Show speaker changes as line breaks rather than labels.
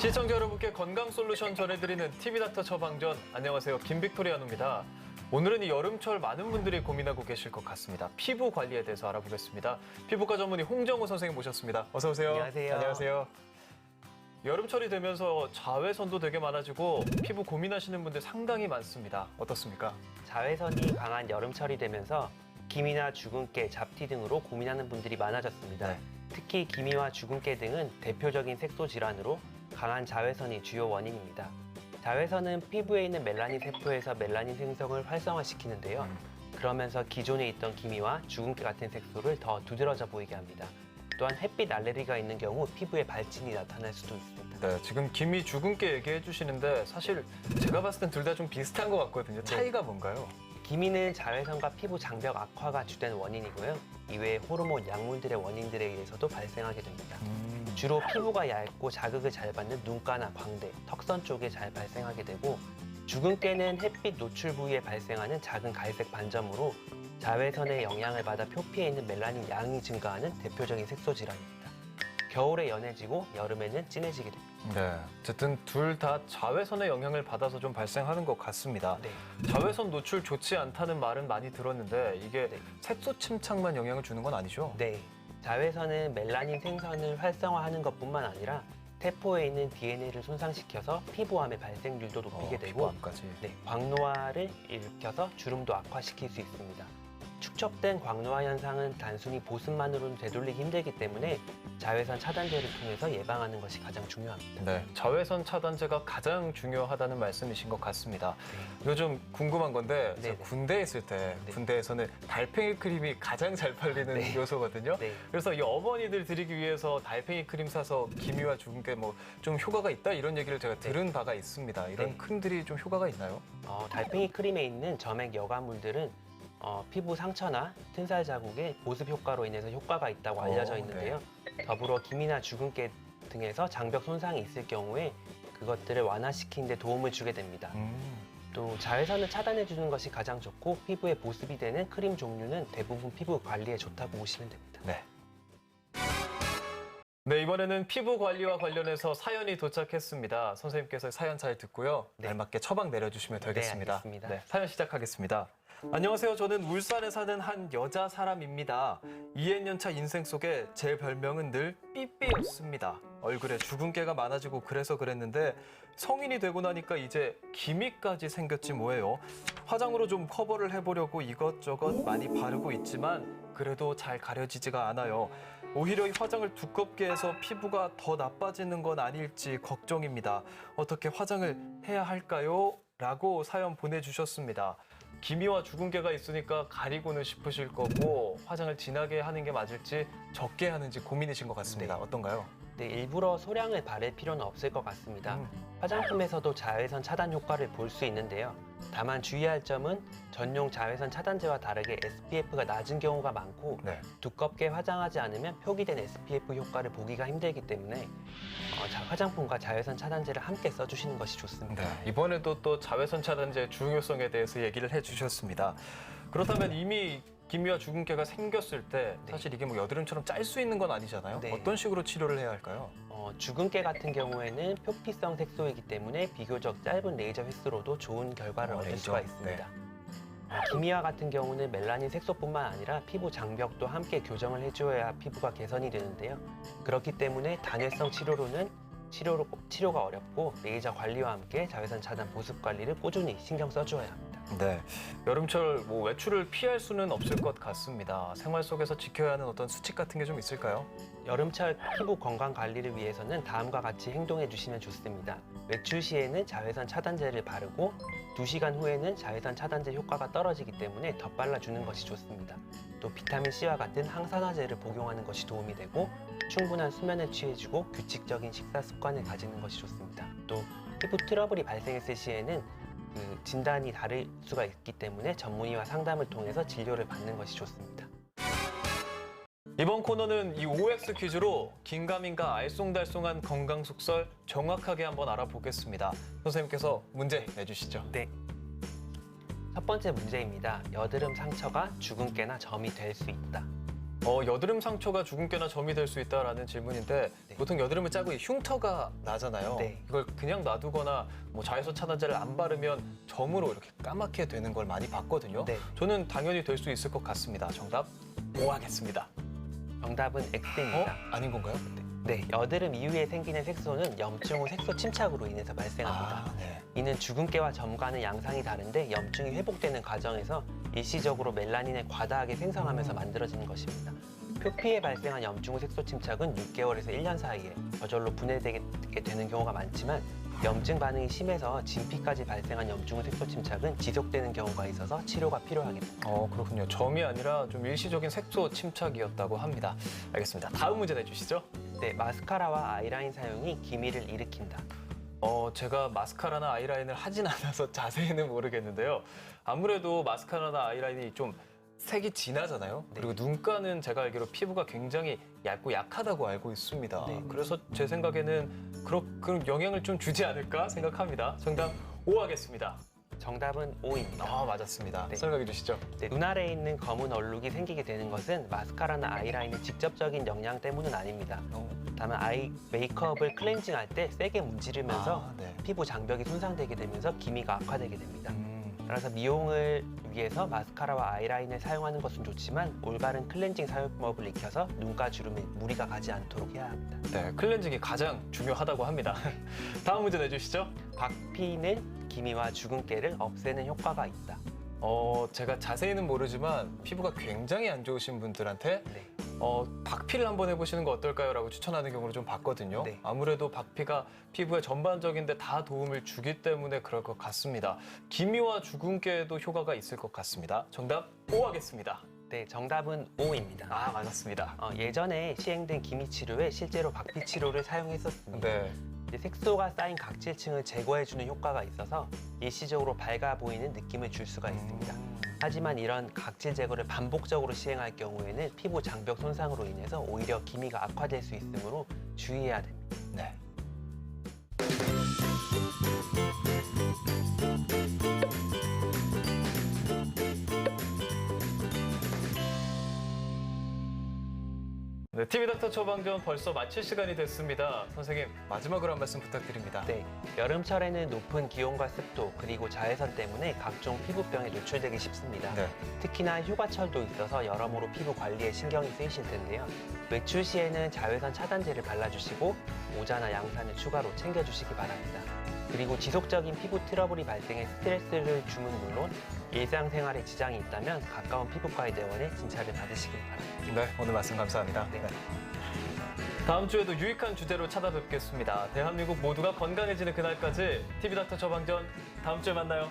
시청자 여러분께 건강 솔루션 전해드리는 TV닥터 처방전. 안녕하세요, 김빅토리아노입니다. 오늘은 이 여름철 많은 분들이 고민하고 계실 것 같습니다. 피부 관리에 대해서 알아보겠습니다. 피부과 전문의 홍정호 선생님 모셨습니다. 어서 오세요.
안녕하세요.
안녕하세요. 여름철이 되면서 자외선도 되게 많아지고 피부 고민하시는 분들 상당히 많습니다. 어떻습니까?
자외선이 강한 여름철이 되면서 기미나 주근깨, 잡티 등으로 고민하는 분들이 많아졌습니다.
네.
특히 기미와 주근깨 등은 대표적인 색소 질환으로 강한 자외선이 주요 원인입니다. 자외선은 피부에 있는 멜라닌 세포에서 멜라닌 생성을 활성화시키는데요. 그러면서 기존에 있던 기미와 주근깨 같은 색소를 더 두드러져 보이게 합니다. 또한 햇빛 알레르기가 있는 경우 피부에 발진이 나타날 수도 있습니다.
네, 지금 기미, 주근깨 얘기해 주시는데 사실 제가 봤을 땐 둘 다 좀 비슷한 것 같거든요. 차이가 뭔가요?
기미는 자외선과 피부 장벽 악화가 주된 원인이고요. 이외에 호르몬, 약물들의 원인들에 의해서도 발생하게 됩니다. 주로 피부가 얇고 자극을 잘 받는 눈가나 광대, 턱선 쪽에 잘 발생하게 되고, 주근깨는 햇빛 노출 부위에 발생하는 작은 갈색 반점으로 자외선의 영향을 받아 표피에 있는 멜라닌 양이 증가하는 대표적인 색소 질환입니다. 겨울에 연해지고 여름에는 진해지게 됩니다.
네, 어쨌든 둘 다 자외선의 영향을 받아서 좀 발생하는 것 같습니다.
네.
자외선 노출 좋지 않다는 말은 많이 들었는데 이게
네.
색소 침착만 영향을 주는 건 아니죠?
네, 자외선은 멜라닌 생성을 활성화하는 것뿐만 아니라 세포에 있는 DNA를 손상시켜서 피부암의 발생률도 높이게 되고,
피부암까지.
네, 광노화를 일으켜서 주름도 악화시킬 수 있습니다. 축적된 광노화 현상은 단순히 보습만으로는 되돌리기 힘들기 때문에 자외선 차단제를 통해서 예방하는 것이 가장 중요합니다.
네, 자외선 차단제가 가장 중요하다는 말씀이신 것 같습니다. 요즘 궁금한 건데
네,
제가
네.
군대에 있을 때
네.
군대에서는 달팽이 크림이 가장 잘 팔리는
네.
요소거든요.
네.
그래서 이 어머니들 드리기 위해서 달팽이 크림 사서 기미와 주근깨 뭐 좀 효과가 있다 이런 얘기를 제가 들은 바가 있습니다. 이런
네.
크림들이 좀 효과가 있나요?
달팽이 크림에 있는 점액 여과물들은 피부 상처나 튼살 자국에 보습 효과로 인해서 효과가 있다고 알려져 있는데요. 더불어 기미나 주근깨 등에서 장벽 손상이 있을 경우에 그것들을 완화시키는 데 도움을 주게 됩니다. 또 자외선을 차단해 주는 것이 가장 좋고 피부에 보습이 되는 크림 종류는 대부분 피부 관리에 좋다고 보시면 됩니다.
네. 네, 이번에는 피부 관리와 관련해서 사연이 도착했습니다. 선생님께서 사연 잘 듣고요.
네.
알맞게 처방 내려주시면 되겠습니다.
알겠습니다.
네, 사연 시작하겠습니다. 안녕하세요. 저는 울산에 사는 한 여자 사람입니다. 2학년차 인생 속에 제 별명은 늘 삐삐였습니다. 얼굴에 주근깨가 많아지고 그래서 그랬는데 성인이 되고 나니까 이제 기미까지 생겼지 뭐예요. 화장으로 좀 커버를 해보려고 이것저것 많이 바르고 있지만 그래도 잘 가려지지가 않아요. 오히려 이 화장을 두껍게 해서 피부가 더 나빠지는 건 아닐지 걱정입니다. 어떻게 화장을 해야 할까요? 라고 사연 보내주셨습니다. 기미와 주근깨가 있으니까 가리고는 싶으실 거고 화장을 진하게 하는 게 맞을지 적게 하는지 고민이신 것 같습니다.
네.
어떤가요?
네, 일부러 소량을 바를 필요는 없을 것 같습니다. 화장품에서도 자외선 차단 효과를 볼 수 있는데요. 다만 주의할 점은 전용 자외선 차단제와 다르게 SPF가 낮은 경우가 많고
네.
두껍게 화장하지 않으면 표기된 SPF 효과를 보기가 힘들기 때문에 화장품과 자외선 차단제를 함께 써주시는 것이 좋습니다.
네, 이번에도 또 자외선 차단제의 중요성에 대해서 얘기를 해주셨습니다. 그렇다면 이미 기미와 주근깨가 생겼을 때
네.
사실 이게 뭐 여드름처럼 짤 수 있는 건 아니잖아요.
네.
어떤 식으로 치료를 해야 할까요?
주근깨 같은 경우에는 표피성 색소이기 때문에 비교적 짧은 레이저 횟수로도 좋은 결과를 얻을
레이저.
수가 있습니다. 기미와 같은 경우는 멜라닌 색소뿐만 아니라 피부 장벽도 함께 교정을 해줘야 피부가 개선이 되는데요. 그렇기 때문에 단회성 치료로는 치료가 어렵고 레이저 관리와 함께 자외선 차단 보습 관리를 꾸준히 신경 써줘야 합니다.
네, 여름철 뭐 외출을 피할 수는 없을 것 같습니다. 생활 속에서 지켜야 하는 어떤 수칙 같은 게 좀 있을까요?
여름철 피부 건강 관리를 위해서는 다음과 같이 행동해 주시면 좋습니다. 외출 시에는 자외선 차단제를 바르고 2시간 후에는 자외선 차단제 효과가 떨어지기 때문에 덧발라주는 것이 좋습니다. 또 비타민C와 같은 항산화제를 복용하는 것이 도움이 되고 충분한 수면을 취해주고 규칙적인 식사 습관을 가지는 것이 좋습니다. 또 피부 트러블이 발생했을 시에는 진단이 다를 수가 있기 때문에 전문의와 상담을 통해서 진료를 받는 것이 좋습니다.
이번 코너는 이 OX 퀴즈로 긴가민가 알쏭달쏭한 건강 속설 정확하게 한번 알아보겠습니다. 선생님께서 문제 내주시죠.
네. 첫 번째 문제입니다. 여드름 상처가 주근깨나 점이 될 수 있다.
여드름 상처가 주근깨나 점이 될 수 있다라는 질문인데
네.
보통 여드름을 짜고 이 흉터가 나잖아요.
네.
이걸 그냥 놔두거나 뭐 자외선 차단제를 안 바르면 점으로 이렇게 까맣게 되는 걸 많이 봤거든요.
네.
저는 당연히 될 수 있을 것 같습니다. 정답 O 하겠습니다.
정답은 X입니다.
아닌 건가요?
네, 여드름 이후에 생기는 색소는 염증 후 색소 침착으로 인해서 발생합니다.
네.
이는 주근깨와 점과는 양상이 다른데 염증이 회복되는 과정에서 일시적으로 멜라닌을 과다하게 생성하면서 만들어지는 것입니다. 표피에 발생한 염증 후 색소 침착은 6개월에서 1년 사이에 저절로 분해되게 되는 경우가 많지만 염증 반응이 심해서 진피까지 발생한 염증 후 색소 침착은 지속되는 경우가 있어서 치료가 필요하게 됩니다.
그렇군요. 점이 아니라 좀 일시적인 색소 침착이었다고 합니다. 알겠습니다. 다음 문제 내주시죠.
네, 마스카라와 아이라인 사용이 기미를 일으킨다.
제가 마스카라나 아이라인을 하진 않아서 자세히는 모르겠는데요. 아무래도 마스카라나 아이라인이 좀 색이 진하잖아요.
네.
그리고 눈가는 제가 알기로 피부가 굉장히 얇고 약하다고 알고 있습니다.
네.
그래서 제 생각에는 그런 영향을 좀 주지 않을까 생각합니다. 정답 O 하겠습니다.
정답은 O입니다.
맞았습니다.
네.
설명해 주시죠.
네, 눈 아래에 있는 검은 얼룩이 생기게 되는 것은 마스카라나 아이라인의 직접적인 영향 때문은 아닙니다. 다만 아이 메이크업을 클렌징할 때 세게 문지르면서
네.
피부 장벽이 손상되게 되면서 기미가 악화되게 됩니다.
음,
따라서 미용을 위해서 마스카라와 아이라인을 사용하는 것은 좋지만 올바른 클렌징 사용법을 익혀서 눈가 주름에 무리가 가지 않도록 해야 합니다.
네, 클렌징이 가장 중요하다고 합니다. 다음 문제 내주시죠.
박피는 기미와 주근깨를 없애는 효과가 있다.
제가 자세히는 모르지만 피부가 굉장히 안 좋으신 분들한테
네.
박피를 한번 해보시는 거 어떨까요? 라고 추천하는 경우를 좀 봤거든요.
네.
아무래도 박피가 피부에 전반적인데 다 도움을 주기 때문에 그럴 것 같습니다. 기미와 주근깨에도 효과가 있을 것 같습니다. 정답 O 하겠습니다.
네, 정답은 O입니다.
맞았습니다.
예전에 시행된 기미 치료에 실제로 박피 치료를 사용했었습니다.
네.
이제 색소가 쌓인 각질층을 제거해주는 효과가 있어서 일시적으로 밝아 보이는 느낌을 줄 수가 있습니다. 하지만 이런 각질 제거를 반복적으로 시행할 경우에는 피부 장벽 손상으로 인해서 오히려 기미가 악화될 수 있으므로 주의해야 됩니다.
네. 네, TV닥터 처방전 벌써 마칠 시간이 됐습니다. 선생님, 마지막으로 한 말씀 부탁드립니다.
네, 여름철에는 높은 기온과 습도 그리고 자외선 때문에 각종 피부병에 노출되기 쉽습니다.
네.
특히나 휴가철도 있어서 여러모로 피부 관리에 신경이 쓰이실 텐데요. 외출 시에는 자외선 차단제를 발라주시고 모자나 양산을 추가로 챙겨주시기 바랍니다. 그리고 지속적인 피부 트러블이 발생해 스트레스를 주문 물론 일상생활에 지장이 있다면 가까운 피부과의 대원에 진찰을 받으시길 바랍니다.
네, 오늘 말씀 감사합니다.
네.
다음 주에도 유익한 주제로 찾아뵙겠습니다. 대한민국 모두가 건강해지는 그날까지 TV닥터 처방전 다음 주에 만나요.